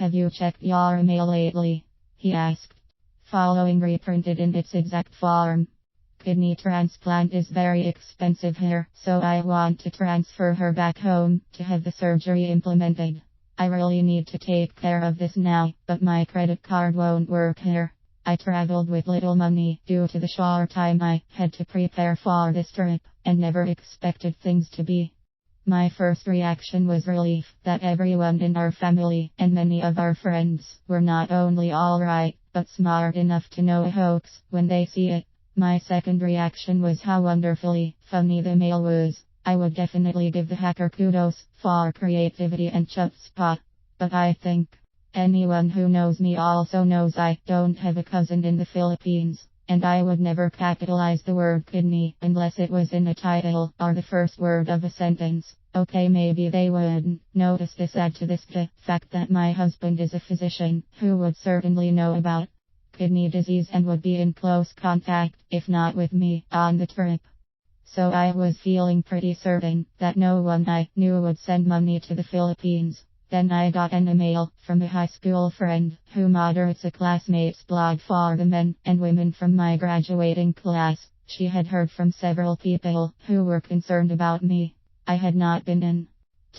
Have you checked your email lately? He asked. Following reprinted in its exact form. Kidney transplant is very expensive here, so I want to transfer her back home to have the surgery implemented. I really need to take care of this now, but my credit card won't work here. I traveled with little money due to the short time I had to prepare for this trip, and never expected things to be. My first reaction was relief that everyone in our family and many of our friends were not only alright, but smart enough to know a hoax when they see it. My second reaction was how wonderfully funny the mail was. I would definitely give the hacker kudos for creativity and chutzpah. But I think anyone who knows me also knows I don't have a cousin in the Philippines, and I would never capitalize the word kidney unless it was in a title or the first word of a sentence. Okay, maybe they wouldn't notice this. Add to this the fact that my husband is a physician who would certainly know about kidney disease and would be in close contact, if not with me, on the trip. So I was feeling pretty certain that no one I knew would send money to the Philippines. Then I got an email from a high school friend who moderates a classmates blog for the men and women from my graduating class. She had heard from several people who were concerned about me. I had not been in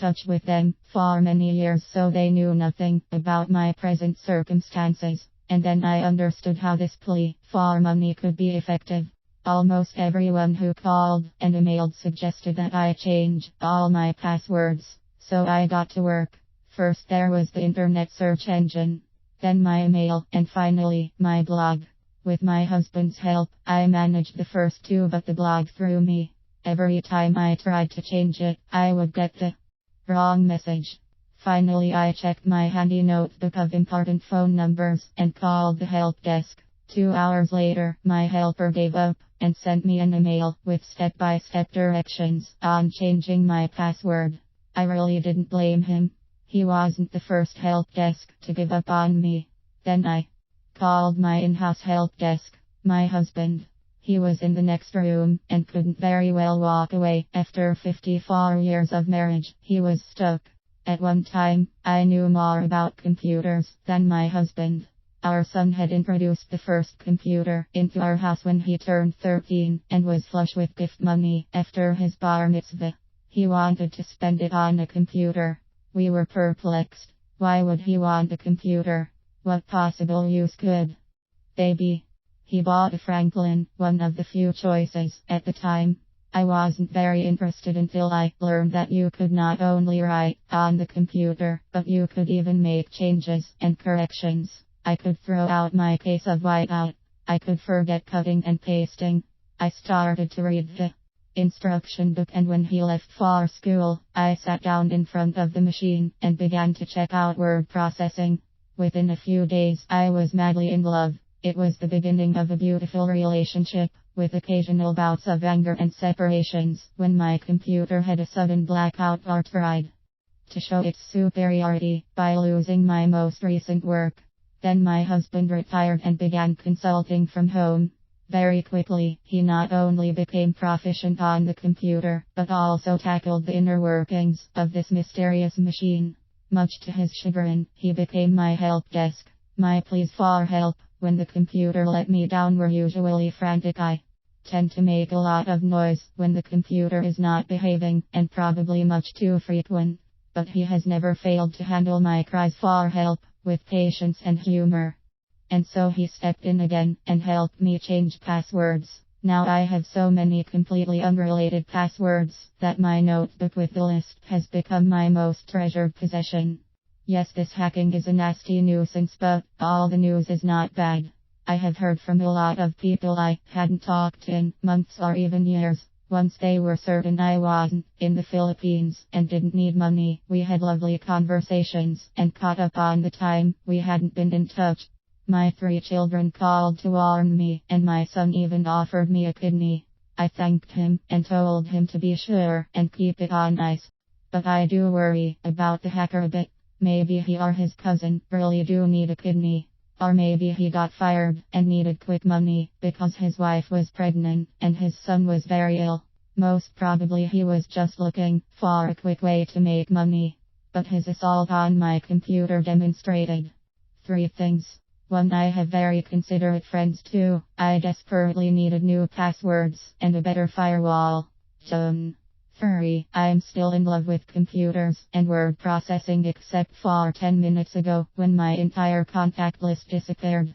touch with them for many years, so they knew nothing about my present circumstances. And then I understood how this plea for money could be effective. Almost everyone who called and emailed suggested that I change all my passwords. So I got to work. First there was the internet search engine, then my email, and finally my blog. With my husband's help, I managed the first two, but the blog threw me. Every time I tried to change it, I would get the wrong message. Finally I checked my handy notebook of important phone numbers and called the help desk. 2 hours later, my helper gave up and sent me an email with step-by-step directions on changing my password. I really didn't blame him. He wasn't the first help desk to give up on me. Then I called my in-house help desk, my husband. He was in the next room and couldn't very well walk away. After 54 years of marriage, he was stuck. At one time, I knew more about computers than my husband. Our son had introduced the first computer into our house when he turned 13 and was flush with gift money after his bar mitzvah. He wanted to spend it on a computer. We were perplexed. Why would he want a computer? What possible use could they be? He bought a Franklin, one of the few choices at the time. I wasn't very interested until I learned that you could not only write on the computer, but you could even make changes and corrections. I could throw out my case of whiteout. I could forget cutting and pasting. I started to read the instruction book, and when he left for school, I sat down in front of the machine and began to check out word processing. Within a few days, I was madly in love. It was the beginning of a beautiful relationship, with occasional bouts of anger and separations when my computer had a sudden blackout or tried to show its superiority by losing my most recent work. Then my husband retired and began consulting from home. Very quickly, he not only became proficient on the computer, but also tackled the inner workings of this mysterious machine. Much to his chagrin, he became my help desk. My pleas for help when the computer let me down were usually frantic. I tend to make a lot of noise when the computer is not behaving, and probably much too frequent. But he has never failed to handle my cries for help with patience and humor. And so he stepped in again and helped me change passwords. Now I have so many completely unrelated passwords that my notebook with the list has become my most treasured possession. Yes, this hacking is a nasty nuisance, but all the news is not bad. I have heard from a lot of people I hadn't talked to in months or even years. Once they were certain I wasn't in the Philippines and didn't need money, we had lovely conversations and caught up on the time we hadn't been in touch. My 3 children called to warn me, and my son even offered me a kidney. I thanked him and told him to be sure and keep it on ice. But I do worry about the hacker a bit. Maybe he or his cousin really do need a kidney. Or maybe he got fired and needed quick money because his wife was pregnant and his son was very ill. Most probably he was just looking for a quick way to make money. but his assault on my computer demonstrated 3 things. 1. I have very considerate friends. 2. I desperately needed new passwords and a better firewall. 3. I'm still in love with computers and word processing except for 10 minutes ago when my entire contact list disappeared.